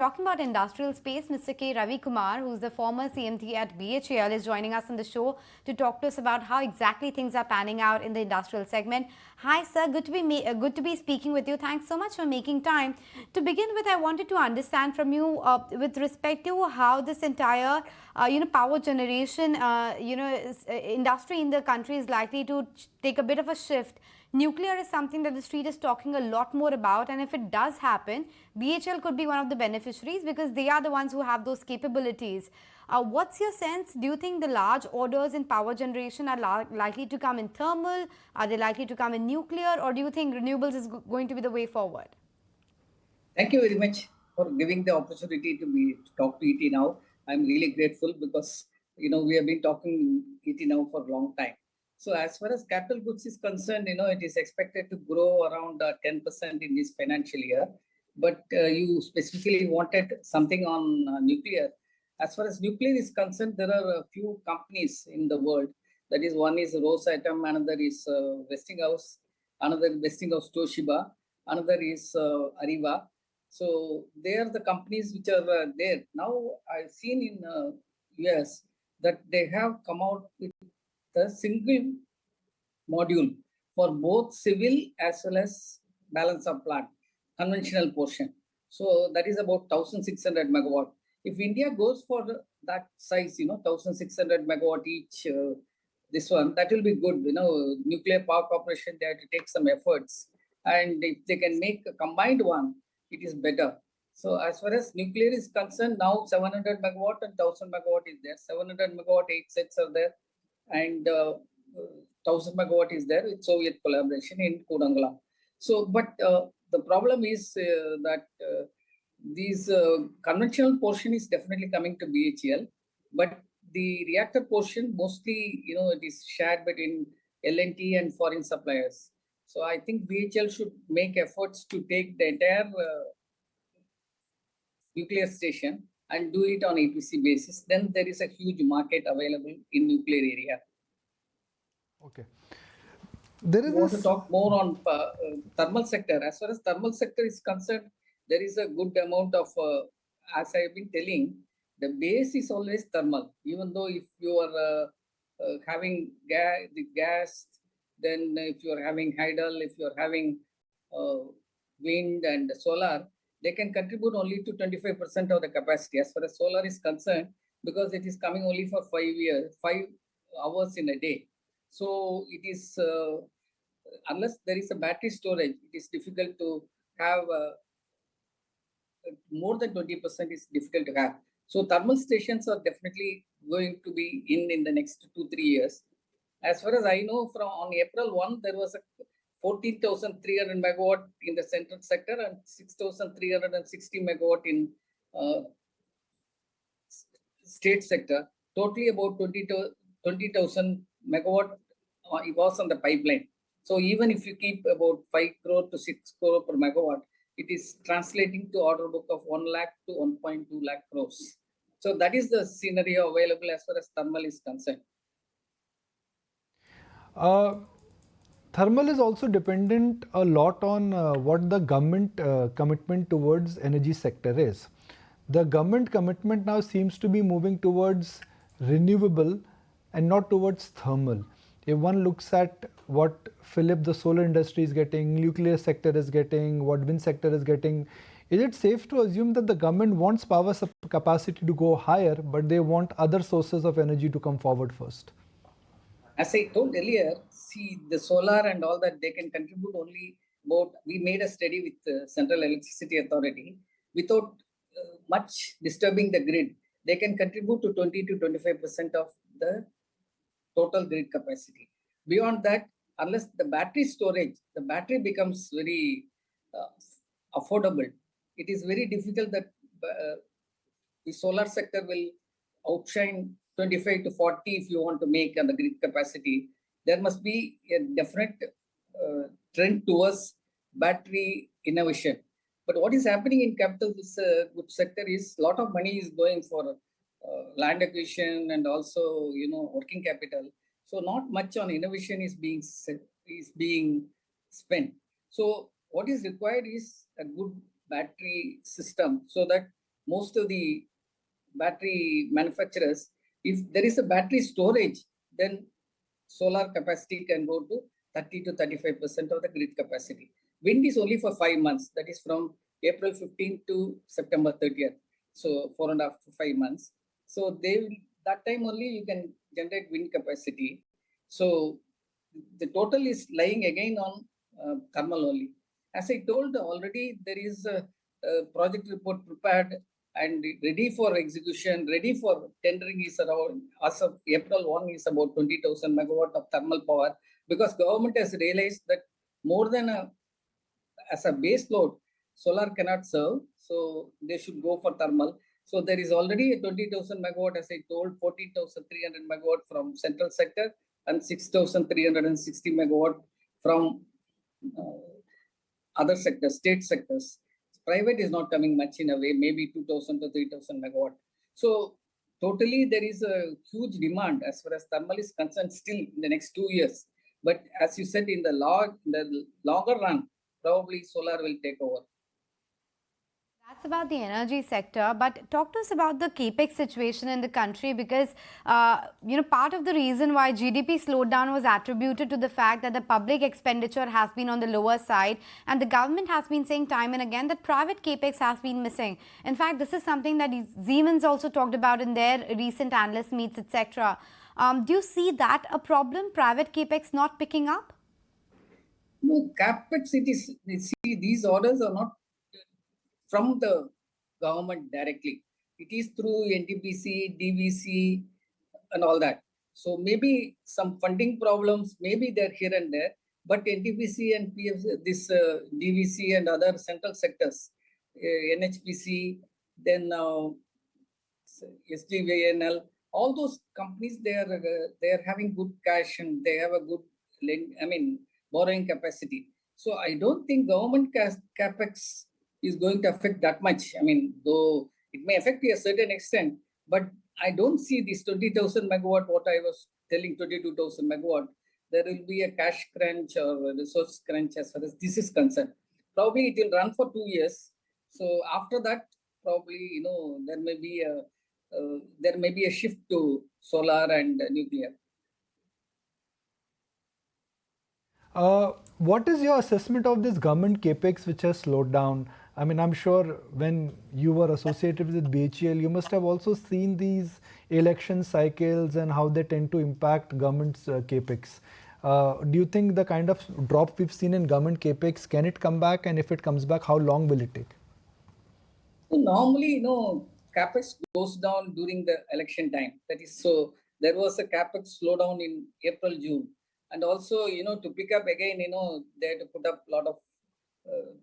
Talking about industrial space, Mr. K. Ravi Kumar, who's the former CMT at BHEL, is joining us on the show to talk to us about how exactly things are panning out in the industrial segment. Hi, sir. Good to be speaking with you. Thanks so much for making time. To begin with, I wanted to understand from you with respect to how this entire, power generation, industry in the country is likely to take a bit of a shift. Nuclear is something that the street is talking a lot more about, and if it does happen, BHL could be one of the beneficiaries because they are the ones who have those capabilities. What's your sense? Do you think the large orders in power generation are likely to come in thermal? Are they likely to come in nuclear? Or do you think renewables is going to be the way forward? Thank you very much for giving the opportunity to talk to ET now. I'm really grateful because we have been talking ET now for a long time. So as far as capital goods is concerned, it is expected to grow around 10% in this financial year. But you specifically wanted something on nuclear. As far as nuclear is concerned, there are a few companies in the world. That is, one is Rosatom, another is Westinghouse, another Westinghouse Toshiba, another is Ariva. So they are the companies which are there. Now I've seen in US that they have come out with a single module for both civil as well as balance of plant, conventional portion. So that is about 1,600 megawatt. If India goes for that size, 1,600 megawatt each, this one, that will be good. Nuclear Power Corporation, they have to take some efforts. And if they can make a combined one, it is better. So as far as nuclear is concerned, now 700 megawatt and 1,000 megawatt is there. 700 megawatt, 8 sets are there. And 1,000 megawatt is there with Soviet collaboration in Kodangala. So, but the problem is that these conventional portion is definitely coming to BHEL, but the reactor portion mostly, it is shared between L&T and foreign suppliers. So I think BHEL should make efforts to take the entire nuclear station and do it on EPC basis. Then there is a huge market available in nuclear area. Okay. There is want to talk more on thermal sector. As far as thermal sector is concerned, there is a good amount of, as I have been telling, the base is always thermal. Even though if you are having the gas, then if you are having hydel, if you are having wind and solar, they can contribute only to 25% of the capacity. As far as solar is concerned, because it is coming only for 5 hours in a day. So it is, unless there is a battery storage, it is difficult to have more than 20% is difficult to have. So thermal stations are definitely going to be in the next 2-3 years. As far as I know, from on April 1, there was a 14,300 megawatt in the central sector and 6,360 megawatt in state sector. Totally about 20,000 megawatt it was on the pipeline. So even if you keep about 5 crore to 6 crore per megawatt, it is translating to order book of 1 lakh to 1.2 lakh crores. So that is the scenario available as far as thermal is concerned. Thermal is also dependent a lot on what the government commitment towards energy sector is. The government commitment now seems to be moving towards renewable and not towards thermal. If one looks at what Philip, the solar industry is getting, nuclear sector is getting, what wind sector is getting, is it safe to assume that the government wants power capacity to go higher, but they want other sources of energy to come forward first? As I told earlier, see the solar and all that, they can contribute only about, we made a study with the Central Electricity Authority, without much disturbing the grid, they can contribute to 20 to 25% of the total grid capacity. Beyond that, unless the battery storage, the battery becomes very affordable, it is very difficult that the solar sector will outshine 25 to 40 if you want to make on the grid capacity. There must be a definite trend towards battery innovation. But what is happening in capital goods sector is a lot of money is going for land acquisition and also working capital. So not much on innovation is being spent. So what is required is a good battery system so that most of the battery manufacturers, if there is a battery storage, then solar capacity can go to 30 to 35% of the grid capacity. Wind is only for 5 months, that is from April 15th to September 30th. So 4.5 to 5 months. So that time only you can generate wind capacity. So the total is lying again on thermal only. As I told already, there is a project report prepared and ready for execution, ready for tendering is around, as of April 1 is about 20,000 megawatt of thermal power, because government has realized that more than as a base load, solar cannot serve. So they should go for thermal. So there is already a 20,000 megawatt, as I told, 14,300 megawatt from central sector and 6,360 megawatt from other sectors, state sectors. Private is not coming much in a way, maybe 2,000 to 3,000 megawatt. So totally there is a huge demand as far as thermal is concerned still in the next 2 years. But as you said, in the longer run, probably solar will take over. That's about the energy sector, but talk to us about the Capex situation in the country, because part of the reason why GDP slowdown was attributed to the fact that the public expenditure has been on the lower side, and the government has been saying time and again that private Capex has been missing. In fact, this is something that Siemens also talked about in their recent analyst meets, etc. Do you see that a problem, private Capex not picking up? No, Capex, it is, see, these orders are not from the government directly. It is through NTPC, DVC, and all that. So maybe some funding problems, maybe they're here and there, but NTPC and DVC and other central sectors, NHPC, then SDVNL, all those companies, they are having good cash and they have a good, borrowing capacity. So I don't think government Capex is going to affect that much. Though it may affect to a certain extent, but I don't see this 20,000 megawatt, what I was telling, 22,000 megawatt, there will be a cash crunch or a resource crunch as far as this is concerned. Probably it will run for 2 years. So after that, probably, there may be a shift to solar and nuclear. What is your assessment of this government capex which has slowed down? I'm sure when you were associated with BHEL, you must have also seen these election cycles and how they tend to impact government's capex. Do you think the kind of drop we've seen in government capex, can it come back? And if it comes back, how long will it take? Normally, Capex goes down during the election time. That is, so there was a Capex slowdown in April, June. And also, to pick up again, they had to put up a lot of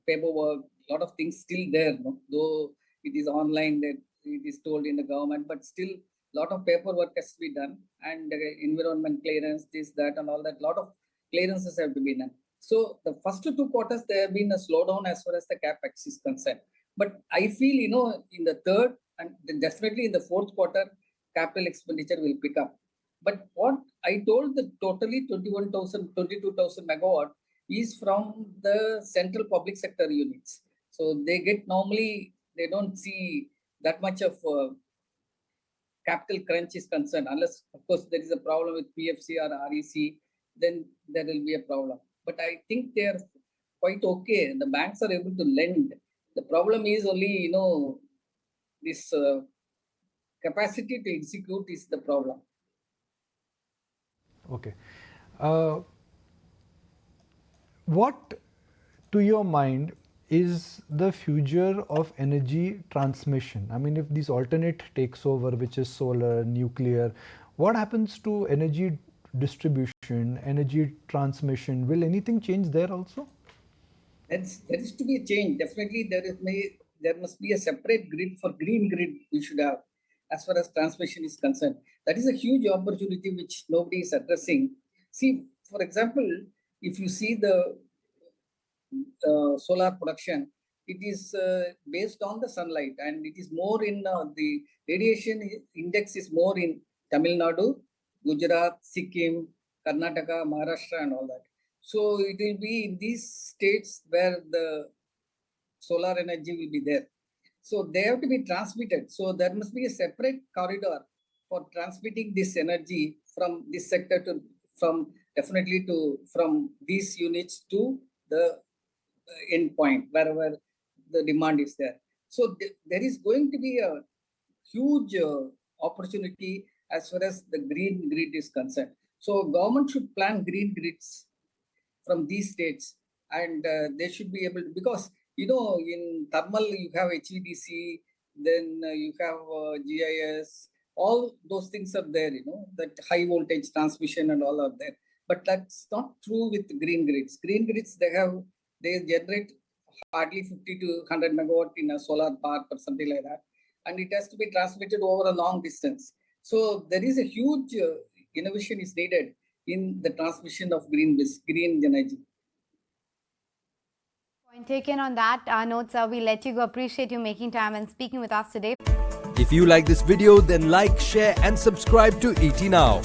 paperwork, a lot of things still there, though it is online, that it is told in the government, but still a lot of paperwork has to be done, and environment clearance, this, that, and all that, a lot of clearances have to be done. So the first 2 quarters, there have been a slowdown as far as the Capex is concerned. But I feel, in the third and definitely in the fourth quarter, capital expenditure will pick up. But what I told, the totally 22,000 megawatt is from the central public sector units. So they they don't see that much of capital crunch is concerned, unless, of course, there is a problem with PFC or REC, then there will be a problem. But I think they are quite okay. The banks are able to lend. The problem is only, this capacity to execute is the problem. Okay. What, to your mind, is the future of energy transmission? If this alternate takes over, which is solar, nuclear, what happens to energy distribution, energy transmission? Will anything change there also? There is to be a change. Definitely, there must be a separate grid for green grid we should have as far as transmission is concerned. That is a huge opportunity which nobody is addressing. See, for example, if you see the solar production, it is based on the sunlight, and it is more in the radiation index is more in Tamil Nadu, Gujarat, Sikkim, Karnataka, Maharashtra, and all that. So it will be in these states where the solar energy will be there. So they have to be transmitted. So there must be a separate corridor for transmitting this energy from this sector to from these units to the end point wherever the demand is there. So there is going to be a huge opportunity as far as the green grid is concerned. So government should plan green grids from these states, and they should be able to, because in thermal you have HVDC, then you have GIS, all those things are there, that high voltage transmission and all are there. But that's not true with green grids. Green grids, they generate hardly 50 to 100 megawatt in a solar park or something like that, and it has to be transmitted over a long distance. So there is a huge innovation is needed in the transmission of green energy. Point taken on that note, sir. We let you go. Appreciate you making time and speaking with us today. If you like this video, then like, share and subscribe to ET Now.